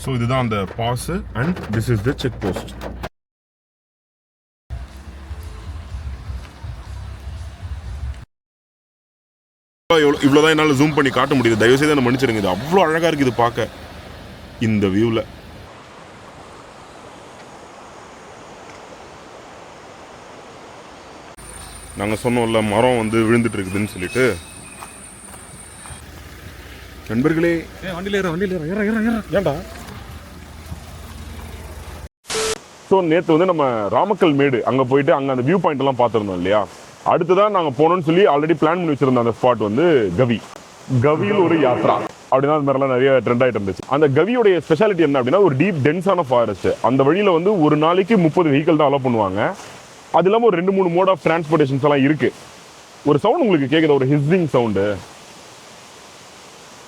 So இதுதான் அந்த pass and this is the check post. இவ்வளோதான் என்னால் ஜூம் பண்ணி காட்ட முடியுது, தயவுசெய்து என்ன மன்னிச்சிருங்க. இது அவ்வளோ அழகாக இருக்குது இது பார்க்க இந்த வியூவில். நாங்கள் சொன்னோம்ல மரம் வந்து விழுந்துட்டு இருக்குதுன்னு சொல்லிட்டு. நண்பர்களே ஏன்டா ஸோ நேற்று வந்து நம்ம ராமக்கல் மேடு அங்கே போயிட்டு அங்கே அந்த வியூ பாயிண்ட் எல்லாம் பார்த்துருந்தோம் இல்லையா. அடுத்ததான் நாங்கள் போனோம்னு சொல்லி ஆல்ரெடி பிளான் பண்ணி வச்சிருந்தோம். அந்த ஸ்பாட் வந்து கவியில் ஒரு யாத்ரா அப்படின்னா அது மாதிரிலாம் நிறைய ட்ரெண்ட் ஆகிட்டு இருந்துச்சு. அந்த கவியோடைய ஸ்பெஷாலிட்டி என்ன அப்படின்னா ஒரு டீப் டென்ஸான ஃபாரஸ்ட். அந்த வழியில் வந்து ஒரு நாளைக்கு 30 வெஹிக்கிள் தான் அலோ பண்ணுவாங்க. அது இல்லாமல் ஒரு 2-3 மோட் ஆஃப் டிரான்ஸ்போர்டேஷன்ஸ் எல்லாம் இருக்கு. ஒரு சவுண்ட் உங்களுக்கு கேட்குது, ஒரு ஹிஸ்ஸிங் சவுண்டு.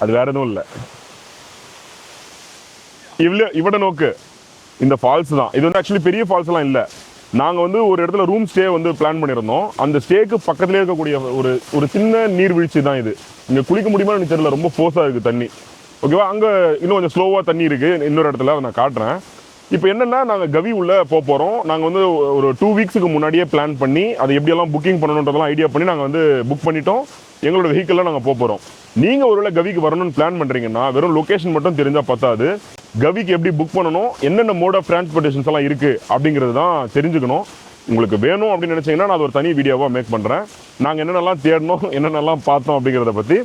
அது வேற எதுவும் இல்லை, இவட நோக்கு இந்த ஃபால்ஸ் தான். இது வந்து ஆக்சுவலி பெரிய ஃபால்ஸ் எல்லாம் இல்லை. நாங்கள் வந்து ஒரு இடத்துல ரூம் ஸ்டே வந்து பிளான் பண்ணியிருந்தோம். அந்த ஸ்டேக்கு பக்கத்துலேயே இருக்கக்கூடிய ஒரு சின்ன நீர்வீழ்ச்சி தான் இது. இங்கே குளிக்க முடியுமா எனக்கு தெரியல, ரொம்ப ஃபோர்ஸாக இருக்குது தண்ணி. ஓகேவா, அங்கே இன்னும் கொஞ்சம் ஸ்லோவாக தண்ணி இருக்குது. இன்னொரு இடத்துல நான் காட்டுறேன். இப்போ என்னென்னா நாங்கள் கவி உள்ளே போகிறோம். நாங்கள் வந்து ஒரு 2 வீக்ஸுக்கு முன்னாடியே பிளான் பண்ணி அதை எப்படியெல்லாம் புக்கிங் பண்ணணுன்றதெல்லாம் ஐடியா பண்ணி நாங்கள் வந்து புக் பண்ணிட்டோம். எங்களோட வெஹிக்கிளில் நாங்கள் போகிறோம். நீங்கள் ஒருவேளை கவிக்கு வரணும்னு பிளான் பண்ணுறீங்கன்னா வெறும் லொக்கேஷன் மட்டும் தெரிஞ்சால் பத்தாது. கவிக்கு எப்படி புக் பண்ணணும், என்னென்ன மோட் ஆஃப் டிரான்ஸ்போர்டேஷன்ஸ் எல்லாம் இருக்குது அப்படிங்கிறது தான் தெரிஞ்சுக்கணும். உங்களுக்கு வேணும் அப்படின்னு நினச்சிங்கன்னா நான் ஒரு தனி வீடியோவாக மேக் பண்ணுறேன். நாங்கள் என்னென்னலாம் தேடணும், என்னென்னலாம் பார்த்தோம் அப்படிங்கிறத பற்றி.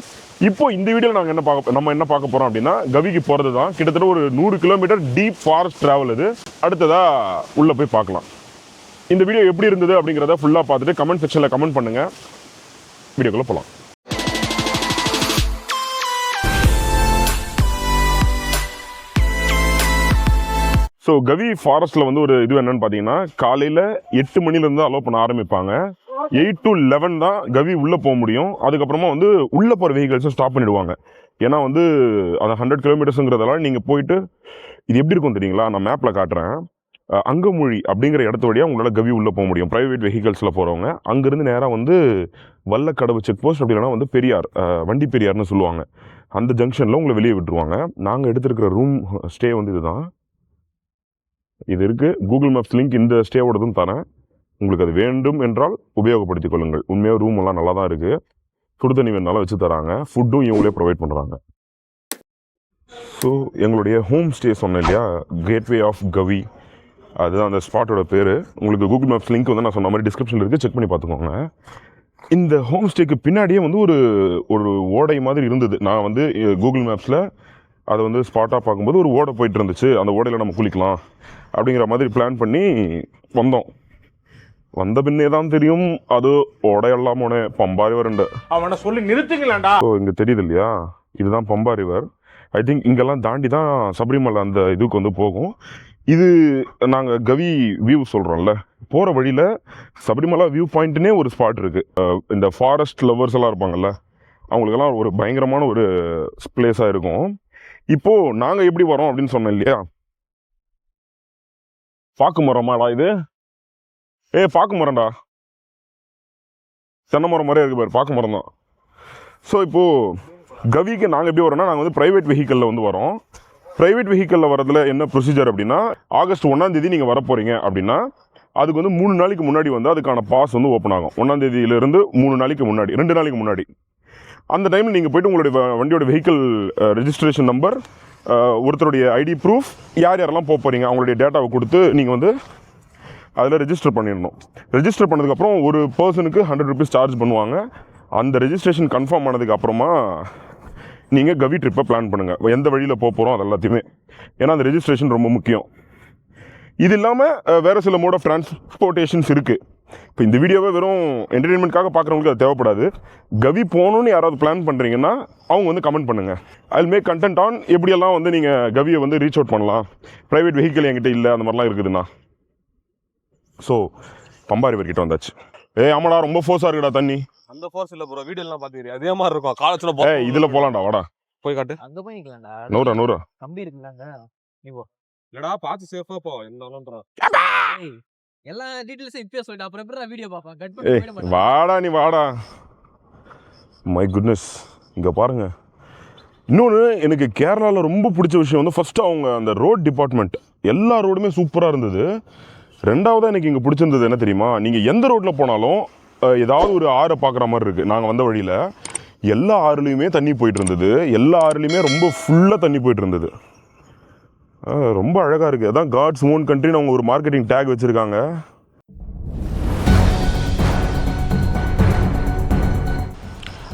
இப்போ இந்த வீடியோவில் நாங்கள் நம்ம என்ன பார்க்க போகிறோம் அப்படின்னா கவிக்கு போகிறது தான். கிட்டத்தட்ட ஒரு 100 கிலோமீட்டர் டீப் ஃபாரஸ்ட் ட்ராவல் இது. அடுத்ததாக உள்ளே போய் பார்க்கலாம். இந்த வீடியோ எப்படி இருந்தது அப்படிங்கிறத ஃபுல்லாக பார்த்துட்டு கமெண்ட் செக்ஷனில் கமெண்ட் பண்ணுங்கள். வீடியோக்குள்ளே போகலாம். ஸோ கவி ஃபாரஸ்ட்டில் வந்து ஒரு இது என்னன்னு பார்த்தீங்கன்னா காலையில் 8 மணிலேருந்து அலோவ் பண்ண ஆரம்பிப்பாங்க. 8 to 11 தான் கவி உள்ளே போக முடியும். அதுக்கப்புறமா வந்து உள்ளே போகிற வெஹிக்கிள்ஸும் ஸ்டாப் பண்ணிவிடுவாங்க. ஏன்னா வந்து அந்த 100 கிலோமீட்டர்ஸுங்கிறதெல்லாம் நீங்கள் போயிட்டு இது எப்படி இருக்கும் தெரியுங்களா, நான் மேப்பில் காட்டுறேன். அங்கமொழி அப்படிங்கிற இடத்த வழியாக உங்களால் கவி உள்ளே போக முடியும் ப்ரைவேட் வெஹிக்கிள்ஸில் போகிறவங்க. அங்கேருந்து நேராக வந்து வல்லக்கடவு செக் போஸ்ட் அப்படி இல்லைனா வந்து பெரியார், வண்டி பெரியார்னு சொல்லுவாங்க, அந்த ஜங்ஷனில் உங்களை வெளியே விட்டுருவாங்க. நாங்கள் எடுத்துருக்கிற ரூம் ஸ்டே வந்து இதுதான். இது இருக்குது, கூகுள் மேப்ஸ் லிங்க் இந்த ஸ்டேவோடதும் தரேன். உங்களுக்கு அது வேண்டும் என்றால் உபயோகப்படுத்திக் கொள்ளுங்கள். உண்மையாக ரூம் எல்லாம் நல்லா தான் இருக்குது. சுடு தண்ணி வேணாலும் வச்சு தராங்க. ஃபுட்டும் இவங்களே ப்ரொவைட் பண்ணுறாங்க. ஸோ எங்களுடைய ஹோம் ஸ்டே சொன்னேன் இல்லையா, கேட்வே ஆஃப் கவி, அதுதான் அந்த ஸ்பாட்டோட பேர். உங்களுக்கு கூகுள் மேப்ஸ் லிங்க் வந்து நான் சொன்ன மாதிரி டிஸ்கிரிப்ஷனில் இருக்குது, செக் பண்ணி பார்த்துக்கோங்க. இந்த ஹோம் ஸ்டேக்கு பின்னாடியே வந்து ஒரு ஓடை மாதிரி இருந்தது. நான் வந்து கூகுள் மேப்ஸில் அதை வந்து ஸ்பாட்டாக பார்க்கும்போது ஒரு ஓடை போயிட்டு இருந்துச்சு. அந்த ஓடையில் நம்ம குளிக்கலாம் அப்படிங்கிற மாதிரி பிளான் பண்ணி வந்தோம். வந்த பின்னே தான் தெரியும் அது ஓடையெல்லாம் போனே பம்பா ரிவர். அவனை சொல்லி நிறுத்துங்களேன்டா. ஸோ இங்கே தெரியுது இல்லையா, இதுதான் பம்பா ரிவர். ஐ திங்க் இங்கெல்லாம் தாண்டி தான் சபரிமலை அந்த இதுக்கு வந்து போகும். இது நாங்கள் கவி வியூ சொல்கிறோம்ல, போகிற வழியில் சபரிமலை வியூ பாயிண்ட்னே ஒரு ஸ்பாட் இருக்குது. இந்த ஃபாரஸ்ட் லவர்ஸ் எல்லாம் இருப்பாங்கல்ல, அவங்களுக்கெல்லாம் ஒரு பயங்கரமான ஒரு பிளேஸாக இருக்கும். இப்போது நாங்கள் எப்படி வரோம் அப்படின்னு சொன்னோம் இல்லையா, பாக்கு மரமாடா இது, பாக்கு மரம்டா, தென்னை மரம் மாதிரியே இருக்கு பாரு, பாக்கு மரம் தான். ஸோ இப்போது கவிக்கு நாங்கள் எப்படி வரோம்னா நாங்கள் வந்து ப்ரைவேட் வெஹிக்கிளில் வந்து வரோம். ப்ரைவேட் வெஹிக்கிளில் வரதுல என்ன ப்ரொசீஜர் அப்படின்னா, ஆகஸ்ட் 1ஆம் தேதி நீங்கள் வர போகிறீங்க அப்படின்னா அதுக்கு வந்து 3 நாளைக்கு முன்னாடி வந்து அதுக்கான பாஸ் வந்து ஓப்பன் ஆகும். 1ஆம் தேதியிலேருந்து 3 நாளைக்கு முன்னாடி, 2 நாளைக்கு முன்னாடி. அந்த டைமில் நீங்கள் போய்ட்டு உங்களுடைய வண்டியோட வெஹிக்கிள் ரெஜிஸ்ட்ரேஷன் நம்பர், ஒருத்தருடைய ஐடி ப்ரூஃப், யார் யாரெல்லாம் போக போகிறீங்க அவங்களுடைய டேட்டாவை கொடுத்து நீங்கள் வந்து அதில் ரெஜிஸ்டர் பண்ணிடணும். ரெஜிஸ்டர் பண்ணதுக்கப்புறம் ஒரு பர்சனுக்கு 100 rupees சார்ஜ் பண்ணுவாங்க. அந்த ரெஜிஸ்ட்ரேஷன் கன்ஃபார்ம் ஆனதுக்கு அப்புறமா நீங்கள் கவி ட்ரிப்பை பிளான் பண்ணுங்கள். எந்த வழியில் போக போகிறோம் அது எல்லாத்தையுமே. ஏன்னா அந்த ரெஜிஸ்ட்ரேஷன் ரொம்ப முக்கியம். இது இல்லாமல் வேறு சில மோட் ஆஃப் டிரான்ஸ்போர்ட்டேஷன்ஸ் இருக்குது. இப்போ இந்த வீடியோவை வெறும் என்டர்டெயின்மெண்ட்காக பார்க்குறவங்களுக்கு அது தேவைப்படாது. கவி போகணுன்னு யாராவது பிளான் பண்ணுறீங்கன்னா அவங்க வந்து கமெண்ட் பண்ணுங்கள். I will make content on எப்படியெல்லாம் வந்து நீங்கள் கவியை வந்து ரீச் அவுட் பண்ணலாம். ப்ரைவேட் வெஹிக்கிள் என்கிட்ட இல்லை, அந்த மாதிரிலாம் இருக்குதுண்ணா. ஸோ பம்பா ரிவர் கிட்ட வந்தாச்சு. ஆமாடா, ரொம்ப ஃபோர்ஸாக இருக்குடா தண்ணி. அந்த ஃபோர்ஸ் இல்லை ப்ரோ, வீடியோலாம் பார்த்துக்கிறேன் அதே மாதிரி இருக்கும். காலேஜில் இதில் போகலாம்டா, வாடா போய் காட்டு. அங்கே போய் நிற்கலாம்டா. 100 கம்பி இருக்குல்லாங்க, நீ போ. இல்லடா, பார்த்து சேஃபாக போ. என்ன எல்லா டீடைல்ஸும் இப்பயே சொல்லிட்டு அப்புறம் எப்படி வீடியோ பார்ப்பேன். கட் பண்ணி போயிட மாட்டேன். வாடா நீ வாடா. மை குட்னஸ், இங்கே பாருங்க இன்னொன்று எனக்கு கேரளாவில் ரொம்ப பிடிச்ச விஷயம் வந்து ஃபஸ்ட்டு அவங்க அந்த ரோட் டிபார்ட்மெண்ட் எல்லா ரோடுமே சூப்பராக இருந்தது. ரெண்டாவதாக எனக்கு இங்கே பிடிச்சிருந்தது என்ன தெரியுமா, நீங்கள் எந்த ரோட்டில் போனாலும் ஏதாவது ஒரு ஆறை பார்க்குற மாதிரி இருக்குது. நாங்கள் வந்த வழியில் எல்லா ஆறுலேயுமே தண்ணி போயிட்டு இருந்தது, எல்லா ஆறுலேயுமே ரொம்ப ஃபுல்லாக தண்ணி போயிட்டு இருந்தது. ரொம்ப அழகாக இருக்குது. அதான் காட்ஸ் ஓன் கண்ட்ரின்னு அவங்க ஒரு மார்க்கெட்டிங் டேக் வச்சுருக்காங்க.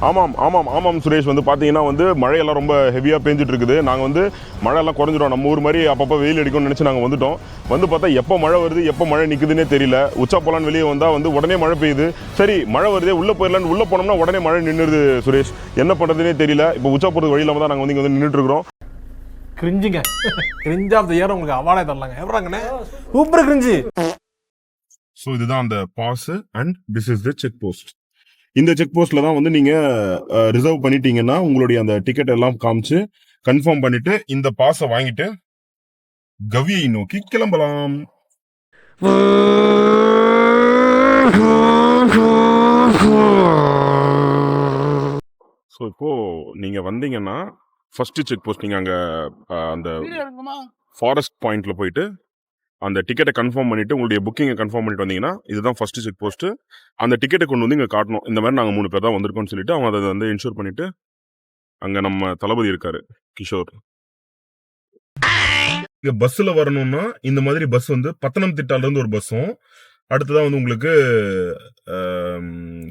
ஆமாம் ஆமாம் ஆமாம் சுரேஷ், வந்து பார்த்தீங்கன்னா வந்து மழையெல்லாம் ரொம்ப ஹெவியாக பேஞ்சிட்டு இருக்குது. நாங்கள் வந்து மழையெல்லாம் குறைஞ்சிடும், நம்ம ஊர் மாதிரி அப்பப்போ வெயில் அடிக்கும்னு நினச்சி நாங்கள் வந்துட்டோம். வந்து பார்த்தா எப்போ மழை வருது எப்போ மழை நிற்குதுன்னே தெரியல. உச்சா போலான்னு வெளியே வந்தால் வந்து உடனே மழை பெய்யுது. சரி மழை வருதே உள்ளே போயிடலான்னு உள்ளே போனோம்னா உடனே மழை நின்றுது சுரேஷ். என்ன பண்ணுறதுனே தெரியல. இப்போ உச்சா போகிறது வழியில தான் நாங்கள் வந்து இங்கே வந்து நின்றுட்டு இருக்கிறோம். கிரிஞ்சுங்க, கிரிஞ்ச் ஆஃப் த இயர் உங்களுக்கு அவார்டே தரலாங்க. எவ்வளோங்கண்ணே சூப்பர் கிரிஞ்சு. ஸோ இதுதான் அந்த pass and this is the check post. இந்த செக் போஸ்ட்டில் தான் வந்து நீங்கள் ரிசர்வ் பண்ணிட்டீங்கன்னா உங்களுடைய அந்த டிக்கெட் எல்லாம் காமிச்சு கன்ஃபார்ம் பண்ணிட்டு இந்த பாஸை வாங்கிட்டு கவியை நோக்கி கிளம்பலாம். ஸோ இப்போ நீங்கள் வந்தீங்கன்னா ஃபர்ஸ்ட் செக் போஸ்ட், நீங்கள் அங்கே அந்த ஃபாரஸ்ட் பாயிண்ட்ல போயிட்டு அந்த டிக்கெட்டை கன்ஃபார்ம் பண்ணிட்டு உங்களுடைய புக்கிங்கை கன்ஃபார்ம் பண்ணிட்டு வந்தீங்கன்னா இதுதான் ஃபர்ஸ்ட் செக் போஸ்ட். அந்த டிக்கெட்டை கொண்டு வந்து இங்கே காட்டணும். இந்த மாதிரி நாங்கள் 3 பேர் தான் வந்திருக்கோம்னு சொல்லிட்டு அவங்க அதை வந்து இன்ஷூர் பண்ணிட்டு அங்கே நம்ம தளபதி இருக்காரு கிஷோர். இங்கே பஸ்ஸில் வரணும்னா இந்த மாதிரி பஸ் வந்து பத்தனம்திட்டாலேருந்து ஒரு பஸ்ஸும், அடுத்ததான் வந்து உங்களுக்கு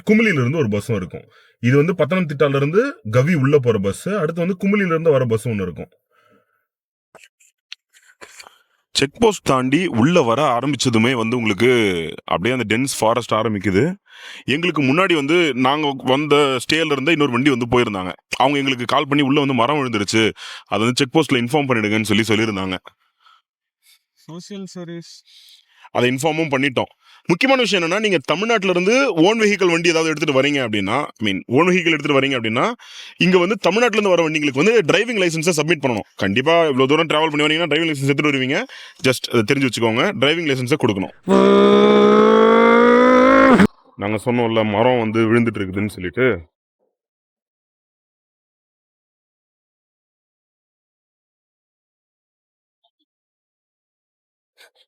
குமிலியிலிருந்து ஒரு பஸ்ஸும் இருக்கும். இது வந்து பத்தனம்திட்டாலேருந்து கவி உள்ளே போகிற பஸ்ஸு, அடுத்து வந்து குமிலியிலேருந்து வர பஸ்ஸும் ஒன்று இருக்கும். செக் போஸ்ட் தாண்டி உள்ளே வர ஆரம்பித்ததுமே வந்து உங்களுக்கு அப்படியே அந்த டென்ஸ் ஃபாரஸ்ட் ஆரம்பிக்குது. எங்களுக்கு முன்னாடி வந்து நாங்கள் வந்த ஸ்டேல இருந்த இன்னொரு வண்டி வந்து போயிருந்தாங்க. அவங்க எங்களுக்கு கால் பண்ணி உள்ளே வந்து மரம் விழுந்துருச்சு, அதை வந்து செக் போஸ்ட்டில் இன்ஃபார்ம் பண்ணிடுங்கன்னு சொல்லியிருந்தாங்க. சோசியல் சர்வீஸ் அதை இன்ஃபார்மும் பண்ணிட்டோம். முக்கியமான விஷயம் என்னன்னா, நீங்கள் தமிழ்நாட்டிலிருந்து ஓன் வெஹிக்கல் வண்டி ஏதாவது எடுத்துகிட்டு வரீங்க அப்படின்னா, ஓன் வெஹிக்கல் எடுத்துகிட்டு வரீங்க அப்படின்னா இங்கே வந்து தமிழ்நாட்டிலேருந்து வர வண்டிங்களுக்கு வந்து டிரைவிங் லைசன்ஸை சப்மிட் பண்ணணும். கண்டிப்பாக இவ்வளோ தூரம் ட்ராவல் பண்ணி வரீங்கன்னா டிரைவிங் லைசன்ஸ் எடுத்துகிட்டு வருவீங்க. ஜஸ்ட் அதை தெரிஞ்சு வச்சுக்கோங்க, டிரைவிங் லைசன்ஸை கொடுக்கணும். நாங்கள் சொன்னோம்ல மரம் வந்து விழுந்துட்டு இருக்குதுன்னு சொல்லிட்டு.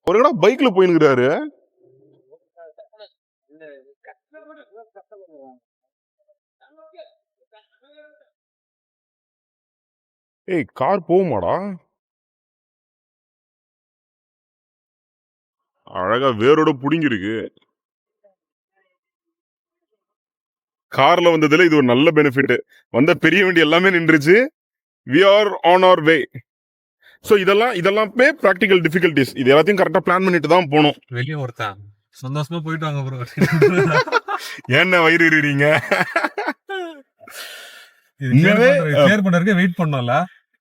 ஒரு கடை பைக்ல போயினுக்கிறாரு. ஏய் கார் போகுமாடா? அழகா வேரோட புடிங்கிருக்கு. கார்ல வந்ததுல இது ஒரு நல்ல பெனிஃபிட். வந்த பெரிய வண்டி எல்லாமே நின்றுச்சு. we are on our way. So இதெல்லாமே ப்ராக்டிக்கல் டிஃபிகல்டிஸ். இது எல்லாத்தையும் கரெக்டாக பிளான் பண்ணிட்டு தான் போனோம். வெளியே ஒருத்தன் சந்தோஷமா போயிட்டு வாங்க ப்ரோ. ஏன்னா வயிறு எறிறீங்க? கிளியர் பண்றதுக்கு வெயிட் பண்ணல.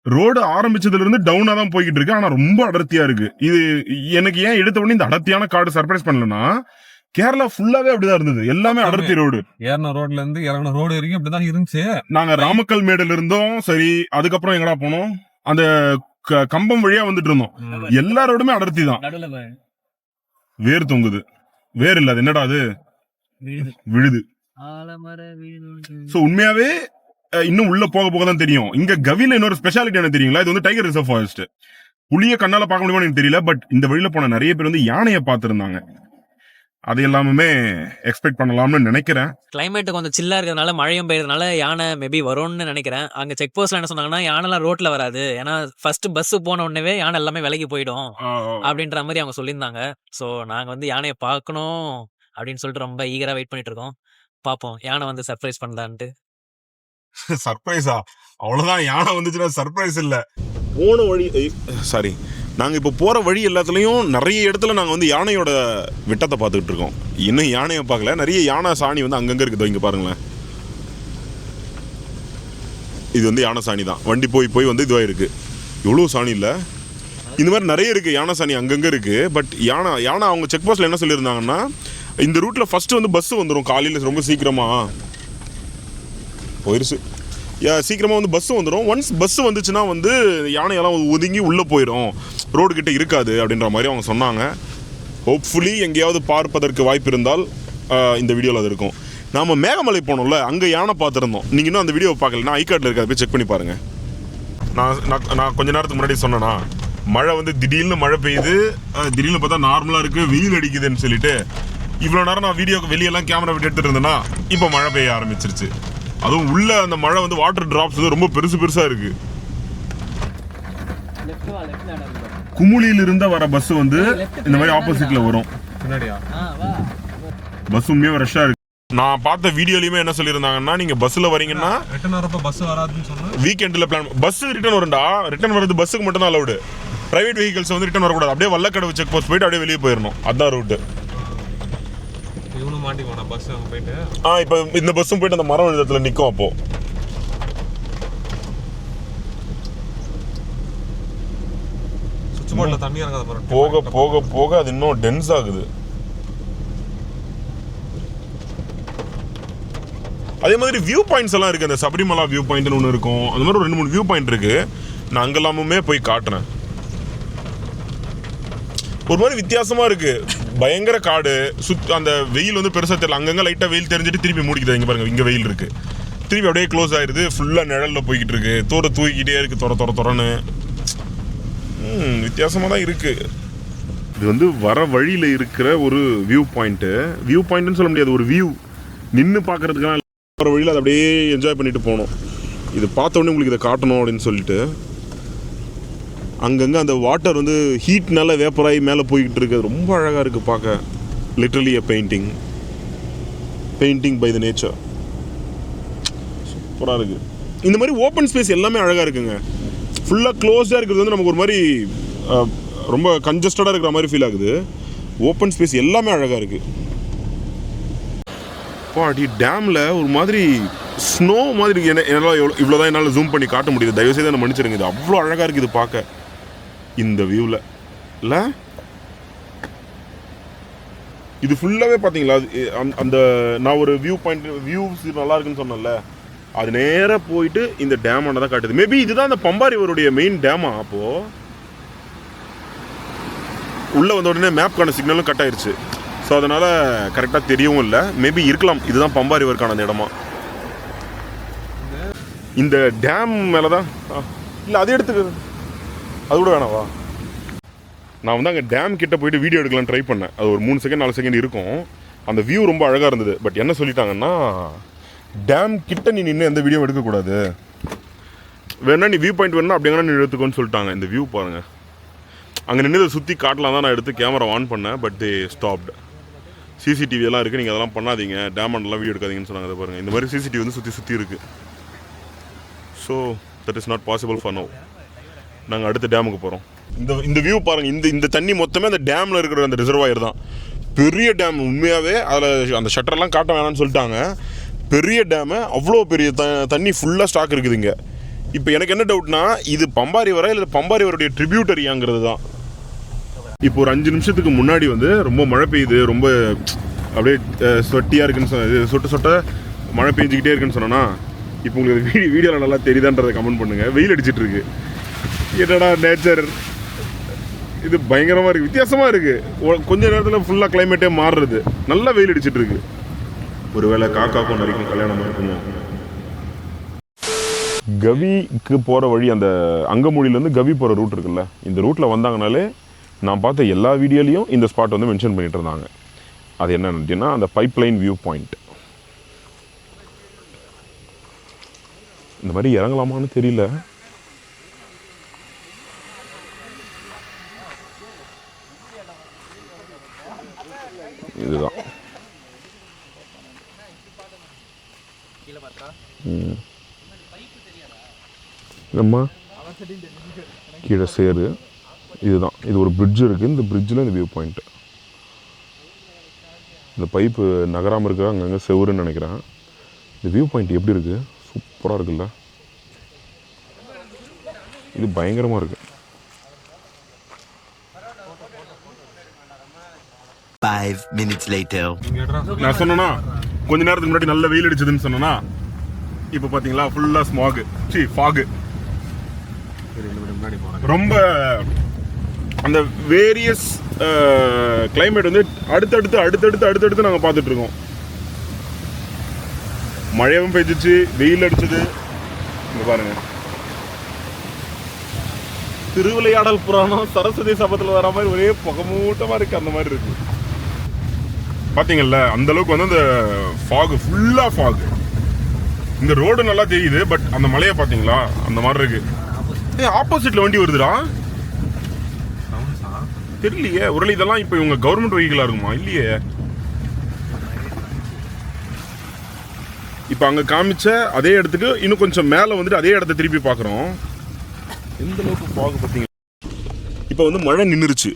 ரோடு ஆரம்பிச்சதுல இருந்து டவுனா தான் போய்கிட்டு இருக்கு, ஆனா ரொம்ப அடர்த்தியா இருக்கு. இது எனக்கு ஏன் எடுத்த உடனே இந்த அடர்த்தியான காடு சர்ப்ரைஸ் பண்ணலன்னா, கேரளா ஃபுல்லாவே அப்படிதான் இருந்தது. எல்லாமே அடர்த்தி ரோடு. ஏறின ரோட்ல இருந்து இறங்கின ரோடு வரைக்கும் அப்படிதான் இருந்துச்சு. நாங்க ராமக்கல் மேடுல இருந்தோம். சரி, அதுக்கப்புறம் எங்கடா போனோம்? அந்த கம்பம் வழியா வந்துட்டு இருந்தோம். எல்லா ரோடுமே அடர்த்தி தான். வேர் தொங்குது. வேர் இல்ல, அது என்னடா அது? விழுது. சோ உண்மையாவே இன்னும் உள்ள போக போக தான் தெரியும். இங்க கவில இன்னொரு ஸ்பெஷாலிட்டி என்ன தெரியுங்களா? இது வந்து டைகர் ரிசர்வ் ஃபாரஸ்ட். புளிய கண்ணால பார்க்க முடியுமா எனக்கு தெரியல, பட் இந்த வழியில போன நிறைய பேர் வந்து யானையை பார்த்திருந்தாங்க. அது எல்லாமே எக்ஸ்பெக்ட் பண்ணலாம்னு நினைக்கிறேன். கிளைமேட் கொஞ்சம் சில்லா இருக்கிறதுனால மழையும் பெய்யறதுனால யானை மேபி வரும்னு நினைக்கிறேன். அங்க செக் போஸ்ட்ல என்ன சொன்னாங்கன்னா, யானைலாம் ரோட்ல வராது, ஏன்னா ஃபர்ஸ்ட் பஸ் போன உடனே யானை எல்லாமே விலகி போயிடும் அப்படின்ற மாதிரி அவங்க சொல்லியிருந்தாங்க. ஸோ நாங்க வந்து யானையை பார்க்கணும் அப்படின்னு சொல்லிட்டு ரொம்ப ஈகரா வெயிட் பண்ணிட்டு இருக்கோம். பார்ப்போம் யானை வந்து சர்ப்ரைஸ் பண்ணலான்ட்டு. சர்ப்ரைஸா? அவ்வளவுதான், யானை வந்துச்சுன்னா சர்ப்ரைஸ் இல்ல. போன வழி சாரி, நாங்கள் இப்போ போகிற வழி எல்லாத்துலேயும் நிறைய இடத்துல நாங்கள் வந்து யானையோட விட்டத்தை பார்த்துக்கிட்டு இருக்கோம். இன்னும் யானையை பார்க்கல. நிறைய யானை சாணி வந்து அங்கங்கே இருக்குது. இங்கே பாருங்களேன், இது வந்து யானை சாணி தான். வண்டி போய் வந்து இதுவாக இருக்குது. எவ்வளோ சாணி இல்லை, இந்த மாதிரி நிறைய இருக்குது. யானை சாணி அங்கங்கே இருக்குது. பட் யானை அவங்க செக் போஸ்ட்டில் என்ன சொல்லியிருந்தாங்கன்னா, இந்த ரூட்டில் ஃபஸ்ட்டு வந்து பஸ்ஸு வந்துடும் காலையில் ரொம்ப சீக்கிரமாக. போயிடுச்சு சீக்கிரமாக வந்து பஸ்ஸு வந்துடும். ஒன்ஸ் பஸ்ஸு வந்துச்சுன்னா வந்து யானையெல்லாம் ஒதுங்கி உள்ளே போயிடும், ரோடு கிட்ட இருக்காது அப்படின்ற மாதிரி அவங்க சொன்னாங்க. ஹோப்ஃபுல்லி எங்கேயாவது பார்ப்பதற்கு வாய்ப்பு இருந்தால் இந்த வீடியோவில் அது இருக்கும். நாம் மேகமலை போனோம்ல, அங்கே யானை பார்த்துருந்தோம். நீங்கள் இன்னும் அந்த வீடியோவை பார்க்கலன்னா ஐகார்டில் இருக்காது, போய் செக் பண்ணி பாருங்கள். நான் கொஞ்ச நேரத்துக்கு முன்னாடி சொன்னேன்னா மழை வந்து திடீர்னு மழை பெய்யுது, திடீர்னு பார்த்தா நார்மலாக இருக்குது, வெயில் அடிக்குதுன்னு சொல்லிட்டு இவ்வளோ நேரம் நான் வீடியோக்கு வெளியெல்லாம் கேமரா விட்டு எடுத்துகிட்டு இருந்தேன்னா இப்போ மழை பெய்ய ஆரம்பிச்சிருச்சு. அதுவும் உள்ள அந்த மழை வந்து வாட்டர் டிராப்ஸ் வந்து ரொம்ப பெருசாக இருக்குது. குமுளியில இருந்த வர பஸ் வந்து இந்த மாதிரி ஆப்போசிட்ல வரும். பஸ் உண்மையாக ரஷ்ஷாக இருக்கு. நான் பார்த்த வீடியோலையுமே என்ன சொல்லியிருந்தாங்கன்னா, நீங்கள் பஸ்ஸில் வரீங்கன்னா ரிட்டர்ன் வரப்போ பஸ் வராதுன்னு சொன்னேன். வீக்கெண்டில் பிளான் பஸ் ரிட்டர்ன் வரும்டா. ரிட்டர்ன் வரது பஸ்ஸுக்கு மட்டும் தான் அலவுடு. பிரைவேட் வெஹிக்கிள்ஸ் வந்து ரிட்டர்ன் வரக்கூடாது. அப்படியே வல்லக்கடவு செக் போஸ்ட் போயிட்டு அப்படியே வெளியே போயிடணும். அதுதான் ரூட்டு. இவனும் மாட்டிக்கோண்ணா பஸ் அங்கே போயிட்டு. இப்போ இந்த பஸ்ஸும் போயிட்டு அந்த மரம் இடத்துல நிற்கும். அப்போ சுவிட்ச் போர்டில் தண்ணி இறங்காத பாருங்க. போக போக போக அது இன்னும் டென்ஸ் ஆகுது. அதே மாதிரி வியூ பாயிண்ட்ஸ் எல்லாம் இருக்குது. அந்த சபரிமலா வியூ பாயிண்ட்னு ஒன்று இருக்கும். அந்த மாதிரி ஒரு 2-3 வியூ பாயிண்ட் இருக்குது. நான் அங்கெல்லாமுமே போய் காட்டுறேன். ஒரு மாதிரி வித்தியாசமாக இருக்குது. பயங்கர காடு. அந்த வெயில் வந்து பெருசாக தெரியல. அங்கங்கே லைட்டாக வெயில் தெரிஞ்சுட்டு திருப்பி மூடிக்குது. இங்கே பாருங்கள், இங்கே வெயில் இருக்குது. திருப்பி அப்படியே க்ளோஸ் ஆகிடுது. ஃபுல்லாக நிழலில் போய்கிட்டு இருக்கு. தூக்கிக்கிட்டே இருக்குது தொரன்னு. வித்தியாசமாக தான் இருக்குது. இது வந்து வர வழியில் இருக்கிற ஒரு வியூ பாயிண்ட்டு. வியூ பாயிண்ட்டுன்னு சொல்ல முடியாது, ஒரு வியூ. நின்று பார்க்குறதுக்கான வர வழியில் அதை அப்படியே என்ஜாய் பண்ணிட்டு போகணும். இது பார்த்த உடனே உங்களுக்கு இதை காட்டணும் அப்படின்னு சொல்லிட்டு அங்கங்கே அந்த வாட்டர் வந்து ஹீட்னால வேப்பராகி மேலே போய்கிட்டு இருக்குது. ரொம்ப அழகாக இருக்குது பார்க்க. Literally a painting by the nature. சூப்பராக இருக்குது. இந்த மாதிரி ஓப்பன் ஸ்பேஸ் எல்லாமே அழகாக இருக்குங்க. ஃபுல்லாக க்ளோஸ்டாக இருக்கிறது வந்து நமக்கு ஒரு மாதிரி ரொம்ப கன்ஜஸ்டடாக இருக்கிற மாதிரி ஃபீல் ஆகுது. ஓப்பன் ஸ்பேஸ் எல்லாமே அழகாக இருக்குது. பாடி டேமில் ஒரு மாதிரி ஸ்னோ மாதிரி என்னால் இவ்வளோதான் என்னால் ஜூம் பண்ணி காட்ட முடியுது. தயவுசெய்து என்ன மன்னிச்சிருங்க. இது அவ்வளோ அழகாக இருக்குது பார்க்க இந்த வியூவில். இல்லை இது ஃபுல்லாகவே பார்த்தீங்களா? அந்த நான் ஒரு வியூஸ் நல்லா இருக்குன்னு சொன்னேன்ல, அது நேராக போயிட்டு இந்த டேம் ஆன தான் காட்டுது. மேபி இதுதான் அந்த பம்பாரி ரிவருடைய மெயின் டேமா. அப்போது உள்ளே வந்த உடனே மேப்கான சிக்னலும் கட் ஆயிடுச்சு. ஸோ அதனால் கரெக்டாக தெரியவும் இல்லை. மேபி இருக்கலாம் இதுதான் பம்பாரி ரிவருக்கான அந்த இடமா. இந்த டேம் மேலே தான் இல்லை, அது எடுத்துக்க, அது கூட வேணாவா? நான் வந்து அங்கே டேம் கிட்ட போயிட்டு வீடியோ எடுக்கலான்னு ட்ரை பண்ணேன். அது ஒரு 3 செகண்ட் 4 செகண்ட் இருக்கும். அந்த வியூ ரொம்ப அழகாக இருந்தது. பட் என்ன சொல்லிட்டாங்கன்னா, டேம் கிட்ட நீ நின்று எந்த வீடியோ எடுக்கக்கூடாது, வேணா நீ வியூ பாயிண்ட் வேணா அப்படி எங்கன்னா நீ எடுத்துக்கோன்னு சொல்லிட்டாங்க. இந்த வியூ பாருங்கள். அங்கே நின்று இதை சுற்றி காட்டலாம் தான் நான் எடுத்து கேமரா ஆன் பண்ணேன். But they stopped. சிசிடிவி எல்லாம் இருக்குது, நீங்கள் அதெல்லாம் பண்ணாதீங்க, டேம் அண்டெல்லாம் வீடியோ எடுக்காதீங்கன்னு சொன்னாங்க. அதை பாருங்கள், இந்த மாதிரி சிசிடிவி வந்து சுற்றி இருக்குது. So that is not possible for no. நாங்கள் அடுத்த டேமுக்கு போகிறோம். இந்த வியூ பாருங்கள். இந்த தண்ணி மொத்தமே அந்த டேமில் இருக்கிற அந்த ரிசர்வாயர் தான். பெரிய டேம் உண்மையாகவே. அதில் அந்த ஷட்டர்லாம் காட்ட வேணாம்னு சொல்லிட்டாங்க. பெரிய டேமு, அவ்வளோ பெரிய தண்ணி ஃபுல்லாக ஸ்டாக் இருக்குது இங்கே. இப்போ எனக்கு என்ன டவுட்னா, இது பம்பாரி வர இல்லை பம்பாரி வரைய ட்ரிபியூட்டரியாங்கிறது தான். இப்போ ஒரு 5 நிமிஷத்துக்கு முன்னாடி வந்து ரொம்ப மழை பெய்யுது, ரொம்ப அப்படியே சொட்டியாக இருக்குன்னு சொட்ட மழை பெஞ்சிக்கிட்டே இருக்குன்னு சொன்னோன்னா, இப்போ உங்களுக்கு வீடியோவில் நல்லா தெரியுதான்றதை கமெண்ட் பண்ணுங்கள். வெயில் அடிச்சிட்டு இருக்கு. என்னடா நேச்சர், இது பயங்கரமாக இருக்குது, வித்தியாசமாக இருக்குது. கொஞ்ச நேரத்தில் ஃபுல்லாக கிளைமேட்டே மாறுறது. நல்லா வெயில் அடிச்சிட்டு இருக்கு. ஒருவேளை காக்காக்கும் நரிக்கும் கல்யாணம் இருக்குமோ? கவிக்கு போகிற வழி, அந்த அங்கமொழியிலேருந்து கவி போகிற ரூட் இருக்குல்ல, இந்த ரூட்டில் வந்தாங்கனாலே நான் பார்த்த எல்லா வீடியோலையும் இந்த ஸ்பாட் வந்து மென்ஷன் பண்ணிட்டு இருந்தாங்க. அது என்னன்னா அந்த பைப்லைன் வியூ பாயிண்ட். இந்த மாதிரி இறங்கலாமான்னு தெரியல. இதுதான் அம்மா கீழே சேரு. இதுதான், இது ஒரு பிரிட்ஜ் இருக்குது. இந்த பிரிட்ஜில் இந்த வியூ பாயிண்ட்டு. இந்த பைப்பு நகராமல் இருக்க அங்கங்கே செவருன்னு நினைக்கிறேன். இந்த வியூ பாயிண்ட் எப்படி இருக்குது? சூப்பராக இருக்குல்ல? இது பயங்கரமாக இருக்குது. 5 minutes later. நான் சொன்னேன்னா கொஞ்ச நேரத்துக்கு முன்னாடி நல்ல வெயில் அடிச்சதுன்னு சொன்னேன்னா, இப்போ பார்த்தீங்களா ஃபுல்லாக ஸ்மாகு, ஃபாகு. ரொம்ப அந்த வேரியஸ் கிளைமேட் வந்து அடுத்தடுத்து நாங்கள் பார்த்துட்ருக்கோம். மழையும் பெய்ஞ்சிச்சு, வெயில் அடிச்சது. இங்கே பாருங்கள், திருவிளையாடல் புராணம் சரஸ்வதி சபத்துல வர மாதிரி ஒரே புகமூட்டமா இருக்கு, அந்த மாதிரி இருக்கு. பாத்தீங்கல்ல அந்த அளவுக்கு வந்து அந்த ஃபாக், ஃபுல்லா ஃபாக். இந்த ரோடு நல்லா தெரியுது, பட் அந்த மலையை பாத்தீங்களா அந்த மாதிரி இருக்கு. ஆப்போசிட்ல வண்டி வருதுடா, தெரியலையே. ஒருவேளை இதெல்லாம் இப்ப இவங்க கவர்மெண்ட் வெஹிக்கிளா இருக்குமா? இல்லையே. இப்ப அங்க காமிச்ச அதே இடத்துக்கு இன்னும் கொஞ்சம் மேல வந்துட்டு அதே இடத்த திருப்பி பாக்குறோம். எந்த அளவுக்கு ஃபாக் பாத்தீங்க. இப்ப வந்து மழை நின்றுச்சு,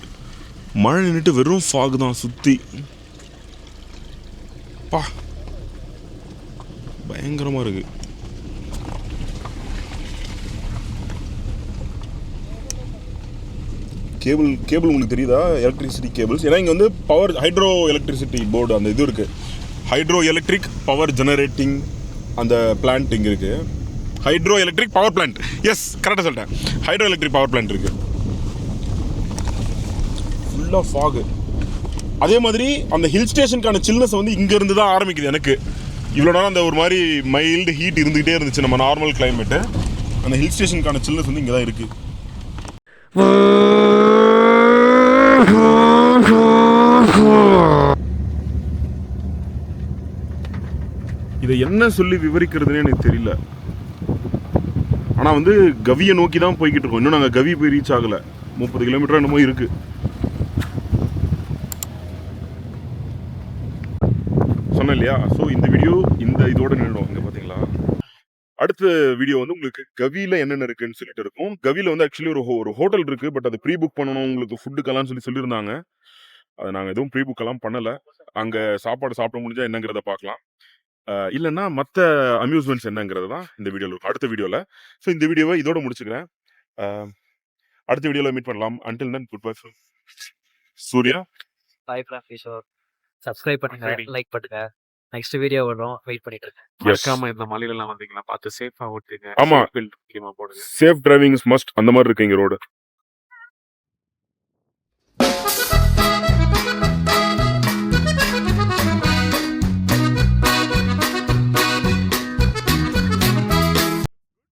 மழை நின்றுட்டு வெறும் ஃபாக் தான் சுத்தி. பா பயங்கரமா இருக்கு. கேபிள் உங்களுக்கு தெரியுதா? Electricity cables. ஏன்னா இங்கே வந்து பவர் ஹைட்ரோ எலக்ட்ரிசிட்டி போர்டு அந்த இது இருக்குது. ஹைட்ரோ எலக்ட்ரிக் பவர் ஜெனரேட்டிங் அந்த பிளான்ட் இங்கே இருக்குது. Hydro electric power plant, yes கரெக்டாக சொல்லிட்டேன். ஹைட்ரோ எலக்ட்ரிக் பவர் பிளான்ட் இருக்குது. ஃபுல்லாக ஃபாகு. அதே மாதிரி அந்த ஹில் ஸ்டேஷனுக்கான சில்னஸ் வந்து இங்கேருந்து தான் ஆரம்பிக்குது. எனக்கு இவ்வளோ நேரம் அந்த ஒரு மாதிரி மைல்டு ஹீட் இருந்துக்கிட்டே இருந்துச்சு நம்ம நார்மல் கிளைமேட்டு. அந்த ஹில் ஸ்டேஷனுக்கான சில்னஸ் வந்து இங்கே தான் இருக்குது. இதை என்ன சொல்லி விவரிக்கிறதுன்னு எனக்கு தெரியல. ஆனால் வந்து கவியை நோக்கி தான் போய்கிட்டு இருக்கோம். இன்னும் நாங்கள் கவி போய் ரீச் ஆகலை. 30 கிலோமீட்டர் என்னமோ இருக்கு. சொன்னேன் இல்லையா? ஸோ இந்த வீடியோ இந்த இதோட நின்றுடும். இங்கே பார்த்தீங்களா? அடுத்த வீடியோ வந்து உங்களுக்கு கவியில் என்னென்ன இருக்குன்னு சொல்லிட்டு இருக்கும். கவியில் வந்து ஆக்சுவலி ஒரு ஹோட்டல் இருக்குது, பட் அது ப்ரீ புக் பண்ணணும் உங்களுக்கு ஃபுட்டுக்கெல்லாம் சொல்லியிருந்தாங்க. அதை நாங்கள் எதுவும் ப்ரீ புக்கெல்லாம் பண்ணலை. அங்கே சாப்பாடு சாப்பிட முடிஞ்சால் என்னங்கிறத பார்க்கலாம். இல்லைன்னா மற்ற அம்யூஸ்மெண்ட்ஸ் என்னங்கிறது தான் இந்த வீடியோவில் இருக்கும், அடுத்த வீடியோவில். ஸோ இந்த வீடியோவை இதோட முடிச்சுக்கிறேன். அடுத்த வீடியோவில் மீட் பண்ணலாம். Until then good bye from Surya. Bye from Kishore. Subscribe பண்ணுங்க, லைக் பண்ணுங்க. நெக்ஸ்ட் வீடியோ வரும், வெயிட் பண்ணிட்டு இருக்கேன். மறக்காம இந்த மலையில எல்லாம் வந்தீங்கன்னா பார்த்து சேஃபா ஓட்டுங்க. ஆமா, முக்கியமா போடுங்க. Safe driving is must. அந்த மாதிரி இருக்கு இங்க ரோடு.